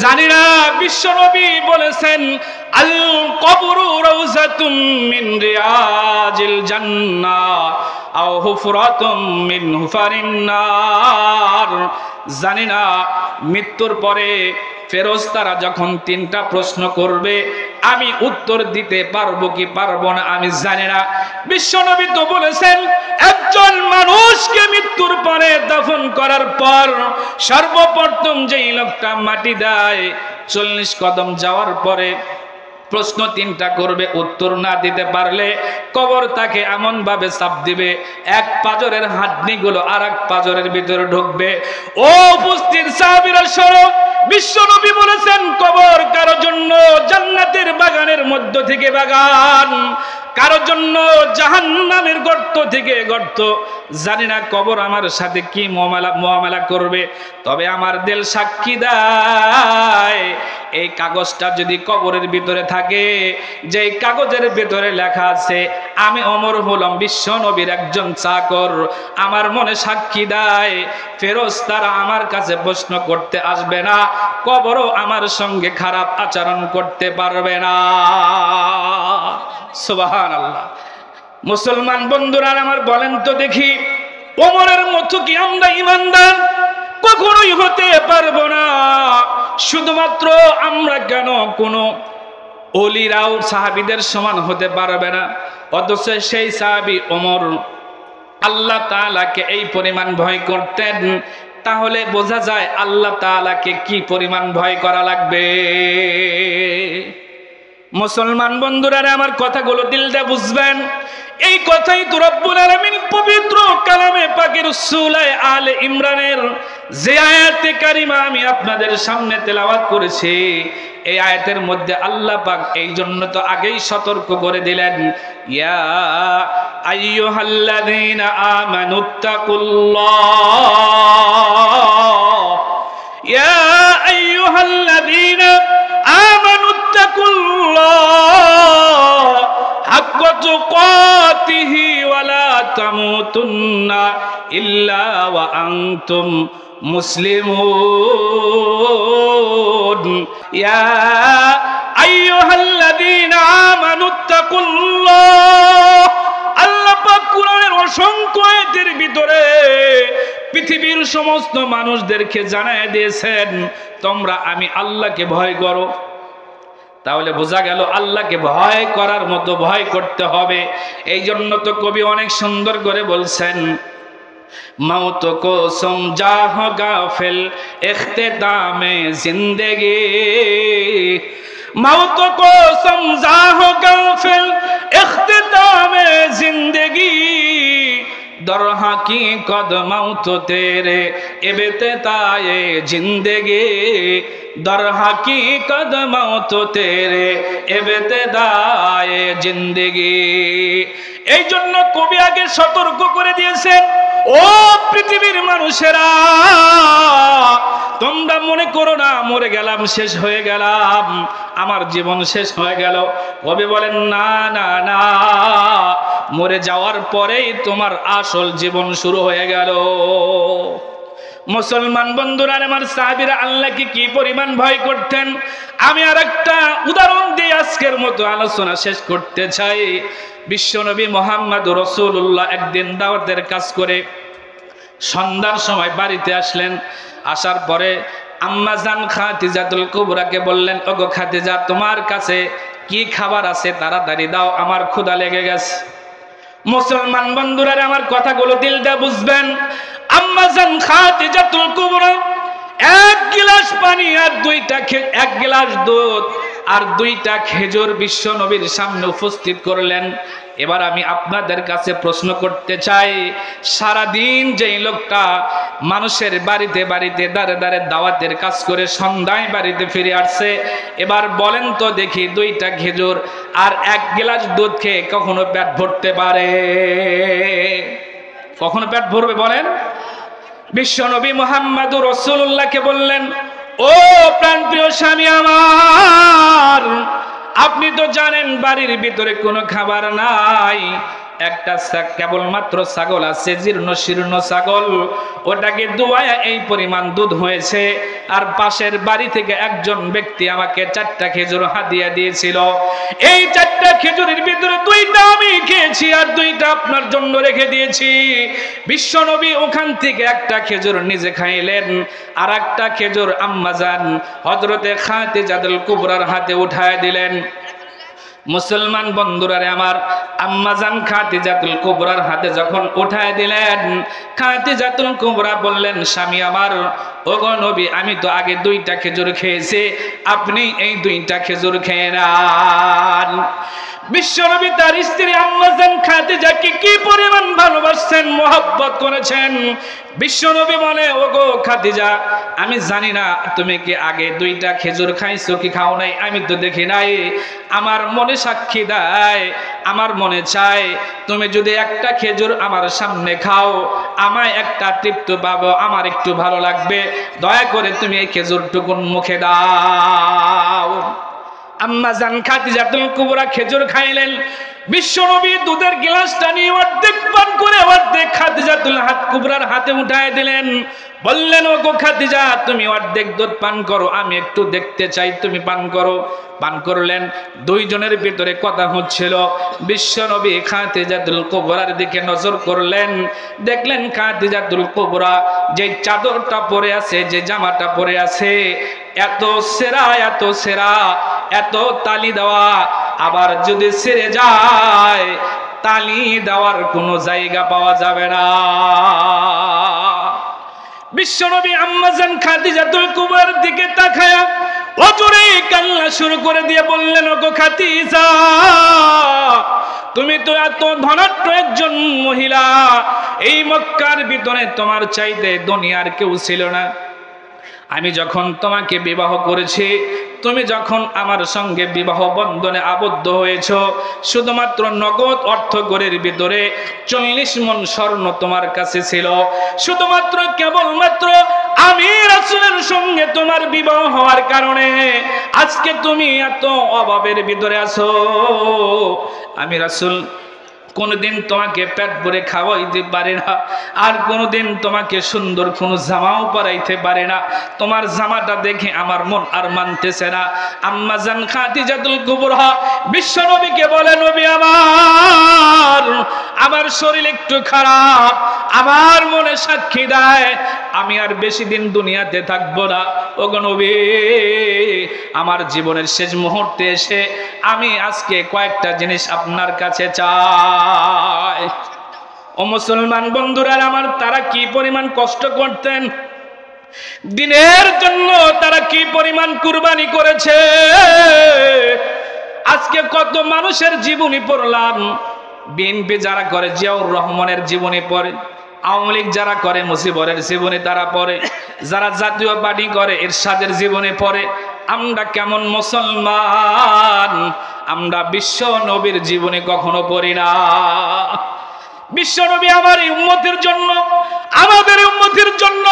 জানি না বিশ্বনবী বলেছেন আল কবরু রাউযাতুম মিন রিয়াজিল জান্নাহ আও হুফরাতুম মিন হুফারিন নার। জানি না মৃত্যুর পরে ফেরেশতারা যখন তিনটা প্রশ্ন করবে আমি উত্তর দিতে পারবো কি পারবো না আমি জানি না। বিশ্বনবী তো বলেছেন, একজন মানুষকে মৃত্যুর পরে দাফন করার পর সর্বপ্রথম যেই লোকটা মাটি দেয়, 40 কদম যাওয়ার পরে প্রশ্ন তিনটা করবে, উত্তর না দিতে পারলে কবর তাকে এমন ভাবে চাপ দিবে, এক পাজরের হাড্ডিগুলো আর এক পাজরের ভিতরে ঢুকবে। ও উপস্থিত সাহাবীরা শোনো, বিশ্বনবী বলেছেন, কবর কারো জন্য জান্নাতের বাগানের মধ্য থেকে বাগান, কারো জন্য জাহান্নামের গর্ত থেকে গর্ত, জানি না কবর আমার সাথে কি মুআমালা করবে, তবে আমার দিল সাক্ষী দেয় এই কাগজটা যদি কবরের ভিতরে থাকে, যেই কাগজের ভিতরে লেখা আছে আমি ওমর হলাম বিশ্ব নবীর একজন চাকর, আমার মনে সাক্ষী দেয় ফেরেশতারা আমার কাছে প্রশ্ন করতে আসবে না, কবরও আমার সঙ্গে খারাপ আচরণ করতে পারবে না। সুবহানাল্লাহ। মুসলমান বন্ধুরা আমার, বলেন তো দেখি, ওমরের মতো কি আমরা ঈমানদার? কখনোই হতে পারবো না। শুধুমাত্র আমরা কেন, কোনো ওলিরাও সাহাবীদের সমান হতে পারবে না, অথচ সেই সাহাবী ওমর আল্লাহ তাআলাকে এই পরিমাণ ভয় করতেন। তাহলে বোঝা যায় আল্লাহ তাআলাকে কি পরিমাণ ভয় করা লাগবে। মুসলমান বন্ধুরা আমার, কথাগুলো দিল দিয়ে বুঝবেন। এই কথাই তো রব্বুল আলামিন পবিত্র কালামে পাকের সূরা আলে ইমরানের যে আয়াতে কারিমা আমি আপনাদের সামনে তেলাওয়াত করেছি, এই আয়াতের মধ্যে আল্লাহ পাক এই জন্য তো আগেই সতর্ক করে দিলেন, ইয়া আইয়ুহাল্লাযীনা আমানুত্তাকুল্লাহ, ইয়া আইয়ুহাল্লাযীনা আমানুত্তাকুল্লাহ হাক্কা তুকাতিহি ওয়া লা তামুতুন্না ইল্লা ওয়া আনতুম মুসলিমুন। ইয়া আইয়ুহাল্লাযীনা আমানুত্তাকুল্লাহ, আল্লাহ পাক কুরআনের অসংখ্য আয়াতের ভিতরে পৃথিবীর সমস্ত মানুষদেরকে জানায় দিয়েছেন তোমরা আমি আল্লাহকে ভয় করো। তাহলে বোঝা গেল আল্লাহকে ভয় করার মতো ভয় করতে হবে। এই জন্য তো কবি অনেক সুন্দর করে বলছেন, मौत को समझा हो गाफिल इख्तितामे जिंदगी, मौत को समझा हो गाफिल इख्तितामे जिंदगी, दर हकीकत मौत तेरे इब्तिदाए जिंदगी, दर हकीकत मौत तेरे इब्तिदाए जिंदगी। এই জন্য কবি আগে সতর্ক করে দিয়েছেন, ও পৃথিবীর মানুষেরা, তোমরা মনে করো না মরে গেলাম, শেষ হয়ে গেলাম, আমার জীবন শেষ হয়ে গেল। কবি বলেন না না না, মরে যাওয়ার পরেই তোমার আসল জীবন শুরু হয়ে গেল। মুসলমান বন্ধুরা আমার, সাহাবীরা আল্লাহকে কি পরিমাণ ভয় করতেন আমি আরেকটা উদাহরণ দিয়ে আজকের মতো আলোচনা শেষ করতে চাই। বিশ্বনবী মুহাম্মদুর রাসূলুল্লাহ একদিন দাওয়াতের কাজ করে সন্ধ্যার সময় বাড়িতে আসলেন। আসার পরে আম্মা জান খাদিজাতুল কুবরাকে বললেন, ওগো খাদিজা, তোমার কাছে কি খাবার আছে তাড়াতাড়ি দাও, আমার ক্ষুধা লেগে গেছে। মুসলমান বন্ধুরা আমার, কথাগুলো দিল দিয়ে বুঝবেন। আম্মা জান খাদিজাতুল কুবরা এক গ্লাস পানি আর এক গ্লাস দুধ আর 2টা খেজুর বিশ্ব নবীর সামনে উপস্থিত করলেন। এবার আমি আপনাদের কাছে প্রশ্ন করতে চাই, সারাদিন যেই লোকটা মানুষের বাড়িতে বাড়িতে দাঁড়ে দাঁড়ে দাওয়াতের কাজ করে সন্ধ্যায় বাড়িতে ফিরে আসছে, এবার বলেন তো দেখি 2টা খেজুর আর 1 গ্লাস দুধ খেয়ে কখনো পেট ভরতে পারে? কখনো পেট ভরবে বলেন? বিশ্বনবী মুহাম্মদুর রাসূলুল্লাহকে বললেন, ও প্রাণপ্রিয় স্বামী আমার, আপনি তো জানেন বাড়ির ভিতরে কোনো খাবার নাই, একটা কেবলমাত্র ছাগল আছে, জীর্ণ শীর্ণ ছাগল, ওটাকে দুয়ায়া এই পরিমাণ দুধ হয়েছে। আর পাশের বাড়ি থেকে একজন ব্যক্তি আমাকে 4টা খেজুর হাদিয়া দিয়েছিল, এই 4টা খেজুরের ভিতরে 2টা আমি খেয়েছি আর 2টা আপনার জন্য রেখে দিয়েছি। বিশ্বনবী ওখান থেকে একটা খেজুর নিজে খাইলেন, আর একটা খেজুর আম্মাজান হযরতে খাদিজাতুল কুবরার হাতে উঠায় দিলেন। মুসলমান বন্ধুরা আমার, আম্মাজান খাদিজাতুল কুবরার হাতে যখন উঠায় দিলেন, খাদিজাতুল কুবরা বললেন, স্বামী আমার, ওগো নবী, আমি তো আগে 2টা খেজুর খেয়েছি, আপনি এই 2টা খেজুর খেয়ে নেন। বিশ্বনবী তার স্ত্রী আম্মাজান খাদিজাকে কি পরিমাণ ভালোবাসছেন, মহব্বত করেছেন। বিশ্বনবী বলে, ওগো খাদিজা, আমি জানি না তুমি কি আগে 2টা খেজুর খাইছো কি খাও নাই, আমি তো দেখি নাই, আমার মনে সাক্ষী দেয় আমার মনে চায় তুমি যদি একটা খেজুর আমার সামনে খাও, আমায় একটা তৃপ্তি পাবো, আমার একটু ভালো লাগবে, দয়া করে তুমি এই খেজুরটুকুন মুখে দাও। আম্মা জান খাদিজাতুল কুবরা খেজুর খাইলেন। বিশ্বনবী দুধের গ্লাসটা নিয়ে অর্ধেক পান করে অর্ধেক খাদিজাতুল কুবরার হাতে উঠায় দিলেন। বললেন, ও গো খাদিজা, তুমি অর্ধেক দুধ পান করো, আমি একটু দেখতে চাই, তুমি পান করো। পান করলেন। দুইজনের ভিতরে কথা হচ্ছিল। বিশ্বনবী খাদিজাতুল কুবরার দিকে নজর করলেন, দেখলেন খাদিজাতুল কুবরা যে চাদরটা পরে আছে, যে জামাটা পরে আছে, এত সেরা, এত সেরা, এত তালি দেওয়া, আবার যদি ছেড়ে যায় তালি দেওয়ার কোনো জায়গা পাওয়া যাবে না। বিশ্বনবী আম্মা জান খাদিজাতুল কুবরার দিকে তাকায়া অজরে কান্না শুরু করে দিয়ে বললেন, ও গো খাদিজা, তুমি তো এত ধনাঢ্য একজন মহিলা, এই মক্কার ভিতরে তোমার চাইতে দুনিয়ার কেউ ছিল না। আমি যখন তোমাকে বিবাহ করেছি, তুমি যখন আমার সঙ্গে বিবাহ বন্ধনে আবদ্ধ হয়েছ, শুধুমাত্র নগদ অর্থ গড়ের ভিতরে 40 মণ স্বর্ণ তোমার কাছে ছিল। শুধুমাত্র কেবলমাত্র আমি রাসূলের সঙ্গে তোমার বিবাহ হওয়ার কারণে আজকে তুমি এত অভাবের ভিতরে আছো। আমি রাসূল কোনদিন তোমাকে পেট ভরে খাওয়াইতে পারে না, আর কোনদিন তোমাকে সুন্দর কোনো জামাও পরাইতে পারে না। তোমার জামাটা দেখে আমার মন আর মানতেছে না। আম্মা জান খাদিজাতুল কুবরা বিশ্বনবীকে বলে, নবী আমার শরীর একটু খারাপ, আমার মনে সাক্ষী দেয় আমি আর বেশি দিন দুনিয়াতে থাকবো না। ওগো নবী, আমার জীবনের শেষ মুহূর্তে এসে আমি আজকে কয়েকটা জিনিস আপনার কাছে চাই। ও মুসলমান বন্ধুরা আমার, তারা কি পরিমাণ কষ্ট করতেন দিনের জন্য, তারা কি পরিমাণ কুরবানি করেছে। আজকে কত মানুষের জীবনী পড়লাম। বিএনপি যারা করে জিয়াউর রহমানের জীবনী পড়ে, আওয়ামী লীগ যারা করে মুজিবরের জীবনী তারা পড়ে, যারা জাতীয় পার্টি করে এরশাদের জীবনী পড়ে। আমরা কেমন মুসলমান, আমরা বিশ্ব নবীর জীবনী কখনো পড়ি না। বিশ্ব নবী আমার এই উম্মতের জন্য, আমাদের উম্মতের জন্য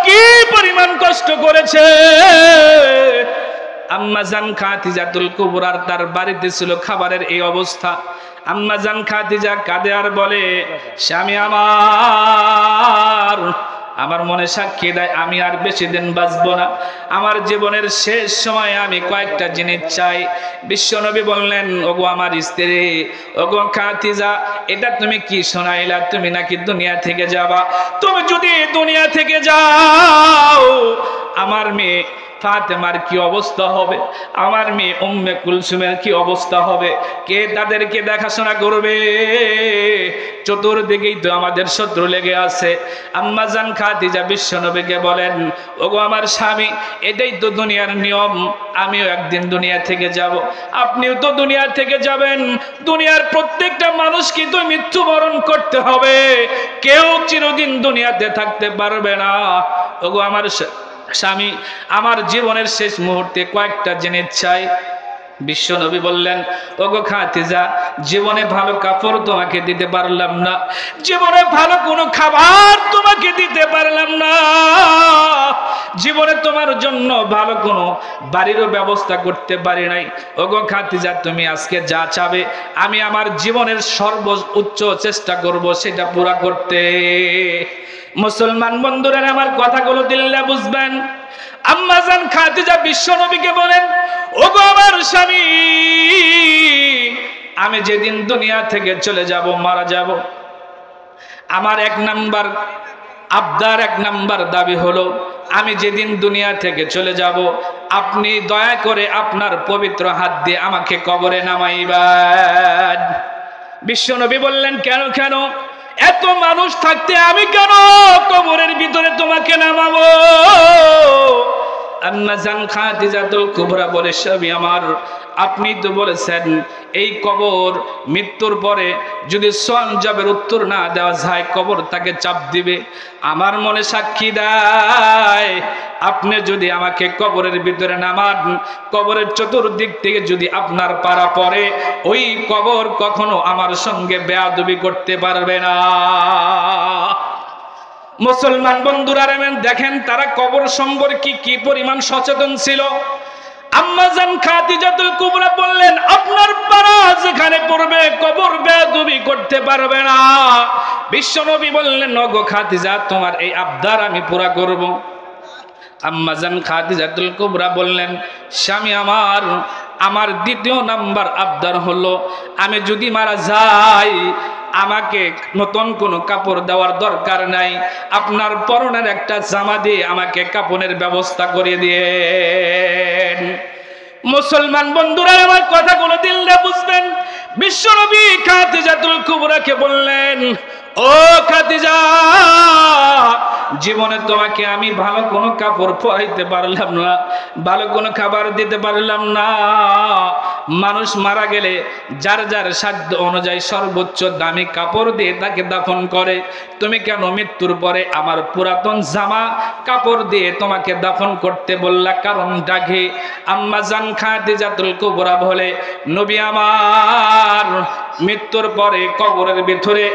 কি পরিমাণ কষ্ট করেছে। আম্মা জান খাদিজাতুল কুবরার তার বাড়িতে ছিল খাবারের এই অবস্থা। আম্মা জান খাদিজা কাঁদে আর বলে, স্বামী আমার মনে সাক্ষী দেয় আমি আর বেশি দিন বাঁচবো না, আমার জীবনের শেষ সময়ে আমি কয়েকটা জিনিস চাই। বিশ্বনবী বললেন, ওগো আমার স্ত্রী, ওগো খাদিজা, এটা তুমি কি শোনাইলা? তুমি নাকি দুনিয়া থেকে যাবা। তুমি যদি দুনিয়া থেকে যাও, আমার মেয়ে ফাতেমার কি অবস্থা হবে, আমার মেয়ে উম্মে কুলসুমের কি অবস্থা হবে, কে তাদেরকে দেখাশোনা করবে? চতুর্দিকেই তো আমাদের শত্রু লেগে আছে। আম্মা জান খাদিজা বিশ্বনবীকে বলেন, ওগো আমার স্বামী, এটাই তো দুনিয়ার নিয়ম, আমিও একদিন দুনিয়া থেকে যাব, আপনিও তো দুনিয়া থেকে যাবেন। দুনিয়ার প্রত্যেকটা মানুষকে তো মৃত্যুবরণ করতে হবে, কেউ চিরদিন দুনিয়াতে থাকতে পারবে না। ওগো আমার স্বামী, আমার জীবনের শেষ মুহূর্তে কয়েকটা জিনিস চাই। বিশ্বনবী বললেন, ওগো খাদিজা, জীবনে ভালো কাপড় তোমাকে দিতে পারলাম না, জীবনে ভালো কোনো খাবার তোমাকে দিতে পারলাম না, জীবনে তোমার জন্য ভালো কোনো বাড়িরও ব্যবস্থা করতে পারি নাই। ওগো খাদিজা, তুমি আজকে যা চাবে আমি আমার জীবনের সর্বোচ্চ চেষ্টা করব সেটা পুরা করতে। মুসলমান বন্ধুরা আমার কথাগুলো দিল্লা বুঝবেন। আম্মা জান খাদিজা বিশ্বনবীকে বলেন, ওগো আমার স্বামী, আমি যেদিন দুনিয়া থেকে চলে যাব, মারা যাব, আমার 1 নাম্বার আবদার, 1 নাম্বার দাবি হলো, আমি যেদিন দুনিয়া থেকে চলে যাব, আপনি দয়া করে আপনার পবিত্র হাত দিয়ে আমাকে কবরে নামাইবেন। বিশ্বনবী বললেন, কেন কেন? এত মানুষ থাকতে আমি কেন কবরের ভিতরে তোমাকে নামাবো? আম্মা জান খাদিজাতুল কুবরা বলে, স্বামী আমার, আপনি তো বলেছেন এই কবর মৃত্যুর পরে যদি সওয়ালের উত্তর না দেওয়া যায় কবর তাকে চাপ দিবে। আমার মনে সাক্ষী দেয় আপনি যদি আমাকে কবরের ভিতরে নামান, কবরের চতুর্দিক থেকে যদি আপনার পাড়া পড়ে, ওই কবর কখনো আমার সঙ্গে বেয়াদবি করতে পারবে না। মুসলমান বন্ধুরা দেখেন তারা কবর সম্পর্কে কি পরিমাণ সচেতন ছিল। আম্মা জান খাদিজাতুল কুবরা বললেন, আপনার পাড়া যেখানে পড়বে কবর বেয়াদবি করতে পারবে না। বিশ্বনবী বললেন, ওগো খাদিজা, তোমার এই আবদার আমি পুরা করব। আম্মা জান খাদিজাতুল কুবরা বললেন, স্বামী আমার দ্বিতীয় নাম্বার আবদার হলো, আমি যদি মারা যাই আমাকে নতুন কোনো কাপড় দেওয়ার দরকার নাই, আপনার পরনের একটা জামা দিয়ে আমাকে কাপড়ের ব্যবস্থা করে দিয়েন। মুসলমান বন্ধুরা আমার কথাগুলো দিল দিয়ে বুঝবেন। বিশ্বনবী খাদিজাতুল কুবরাকে বললেন, ও খাদিজা, জীবনে তোমাকে আমি ভালো কোনো কাপড় পরাইতে পারলাম না, ভালো কোনো খাবার দিতে পারলাম না। মানুষ মারা গেলে যার যার সাধ্য অনুযায়ী সর্বোচ্চ দামি কাপড় দিয়ে তাকে দাফন করে, তুমি কেন মৃত্যুর পরে আমার পুরাতন জামা কাপড় দিয়ে তোমাকে দাফন করতে বললা? কারণটা কি? আম্মা জান খাদিজাতুল কুবরা বলে, নবী আমার, মৃত্যুর পরে কবরের ভিতরে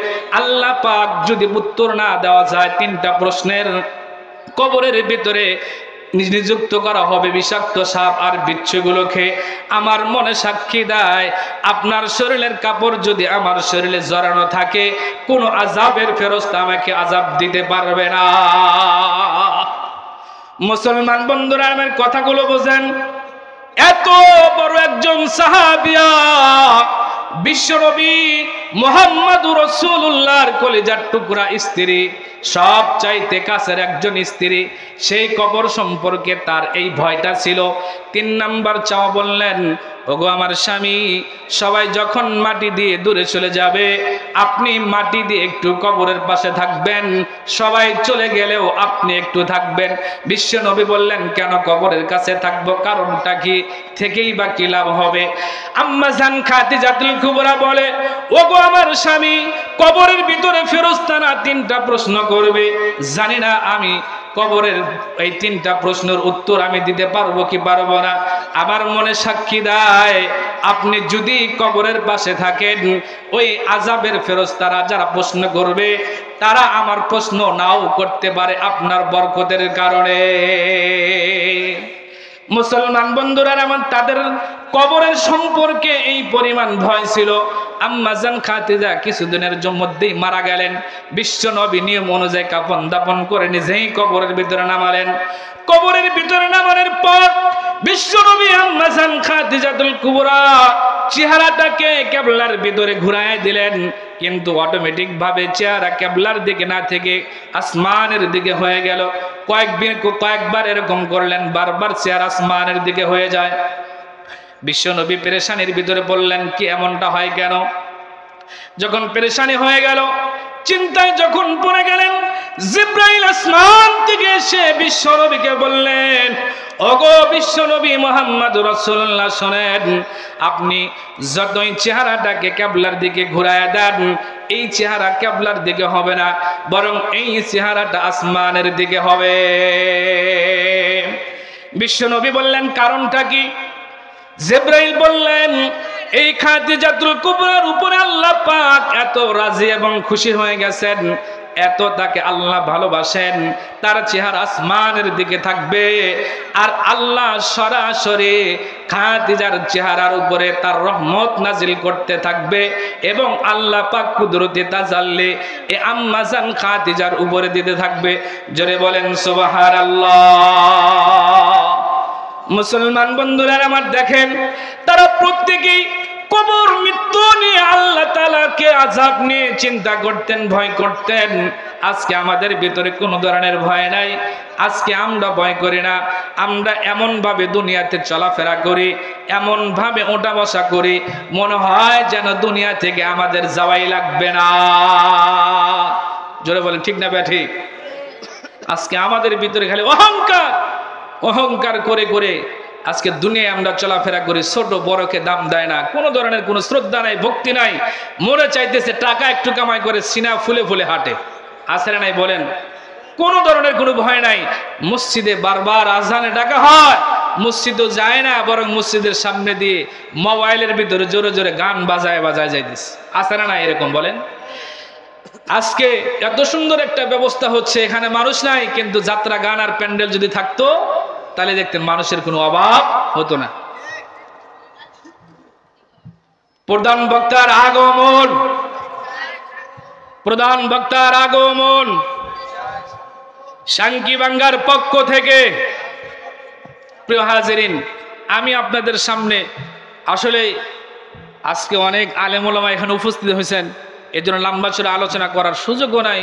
আল্লাহ পাক যদি উত্তর না দেওয়া যায় তিনটা প্রশ্নের, কবরের ভিতরে নিযুক্ত করা হবে বিষাক্ত সাপ আর বিচ্ছুগুলোকে। আমার মনে সাক্ষী দেয়, আপনার শরীরের কাপড় যদি আমার শরীরে জড়ানো থাকে, কোনো আযাবের ফেরেশতা আমাকে আযাব দিতে পারবে না। মুসলমান বন্ধুরা আমার কথাগুলো বোঝেন। এত বড় একজন সাহাবিয়া, বিশ্বনবী মুহাম্মদুর রাসূলুল্লাহর কলিজার টুকরা স্ত্রী, সব চাইতে কাছের একজন স্ত্রী, সেই কবর সম্পর্কে তার এই ভয়টা ছিল। 3 নাম্বার চাওয়া বললেন, ওগো আমার স্বামী, সবাই যখন মাটি দিয়ে দূরে চলে যাবে, আপনি মাটি দিয়ে একটু কবরের পাশে থাকবেন, সবাই চলে গেলেও আপনি একটু থাকবেন। বিশ্বনবী বললেন, কেন কবরের কাছে থাকবো? কারণটা কি? থেকেই বা কি লাভ হবে? আম্মা জান খাদিজাতুল কুবরা বলে, ওগো আমার স্বামী, কবরের ভিতরে ফেরেশতারা 3টা প্রশ্ন করবে, জানি না আমি কবরের এই 3টা প্রশ্নের উত্তর আমি দিতে পারবো কি পারবো না। আমার মনে সাক্ষী দেয়, আপনি যদি কবরের পাশে থাকেন, ওই আযাবের ফেরেশতারা যারা প্রশ্ন করবে তারা আমার প্রশ্ন নাও করতে পারে আপনার বরকতের কারণে। মুসলমান বন্ধুরা আমার তাদের কবরের সম্পর্কে এই পরিমাণ ভয় ছিল। আম্মা জান খাদিজা কিছুদিনের মধ্যেই মারা গেলেন। বিশ্বনবী নিয়ম অনুযায়ী কাফন দাফন করে নিজেই কবরের ভিতরে নামালেন। কবরের ভিতরে নামানোর পর বিশ্বনবী আম্মা জান খাদিজাতুল কুবরা চেহারাটাকে কিবলার ভিতরে ঘুরায় দিলেন, কিন্তু অটোমেটিক ভাবে চেহারা কিবলার দিকে না থেকে আসমানের দিকে হয়ে গেল। কয়েকবার এরকম করলেন, বারবার চেহারা আসমানের দিকে হয়ে যায়। বিশ্বনবী পেরেশানির ভিতরে বললেন, কি এমনটা হয় কেন? যখন পেরেশানি হয়ে গেল, চিন্তায় যখন পড়ে গেলেন, জিবরাইল আসমান থেকে এসে বিশ্বনবীকে বললেন, ওগো বিশ্বনবী মুহাম্মদুর রাসূলুল্লাহ, শোনেন, আপনি যতই চেহারাটাকে কিবলার দিকে ঘুরায় দেন, এই চেহারা কিবলার দিকে হবে না, বরং এই চেহারাটা আসমানের দিকে হবে। বিশ্বনবী বললেন, কারণটা কি? জিবরাইল বললেন, এই খাদিজাতুল কুবরার উপরে আল্লাহ পাক এত রাজি এবং খুশি হয়ে গেছেন, এত তাকে আল্লাহ ভালোবাসেন, তার চেহারা আসমানের দিকে থাকবে, আর আল্লাহ সরাসরি খাদিজার চেহারার উপরে তার রহমত নাজিল করতে থাকবে, এবং আল্লাহ পাক কুদরতি তাজাল্লি এই আম্মা জান খাদিজার উপরে দিতে থাকবে। জোরে বলেন সুবহানাল্লাহ। মুসলমান বন্ধুরা আমার দেখেন, তারা প্রত্যেকেই কবর মৃত্যু নিয়ে আল্লাহ তাআলাকে আযাব নিয়ে চিন্তা করতেন, ভয় করতেন। আজকে আমাদের ভিতরে কোনো ধরনের ভয় নাই। আজকে আমরা ভয় করি না। আমরা এমন ভাবে দুনিয়াতে চলাফেরা করি, এমন ভাবে ওঠা বসা করি, মনে হয় যেন দুনিয়া থেকে আমাদের যাওয়াই লাগবে না। জোরে বলেন ঠিক না ব্যাঠিক? আজকে আমাদের ভিতরে খালি অহংকার করে করে আজকে দুনিয়ায় আমরা চলাফেরা করি। ছোট বড়কে দাম দেয় না, কোনো ধরনের কোনো শ্রদ্ধা নাই, ভক্তি নাই। মনে চাইতেছে টাকা একটু কামাই করে সিনা ফুলে ফুলে হাঁটে। আছে না নাই বলেন? কোনো ধরনের কোনো ভয় নাই। মসজিদে বারবার আজানে ডাকা হয়, মসজিদও যায় না, বরং মসজিদের সামনে দিয়ে মোবাইলের ভিতরে জোরে জোরে গান বাজায় বাজায় যাইতেছে। আছে না? এরকম বলেন। আজকে এত সুন্দর একটা ব্যবস্থা হচ্ছে, এখানে মানুষ নাই, কিন্তু যাত্রা গান আর প্যান্ডেল যদি থাকতো তাহলে দেখতেন মানুষের কোনো অভাব হতো না। প্রধান বক্তার আগমন, প্রধান বক্তার আগমন সাঙ্কিবাঙ্গার পক্ষ থেকে। প্রিয় হাজিরিন, আমি আপনাদের সামনে আসলে আজকে অনেক আলেম ওলামা এখানে উপস্থিত হয়েছেন, এজন্য লম্বা চড়া আলোচনা করার সুযোগও নাই।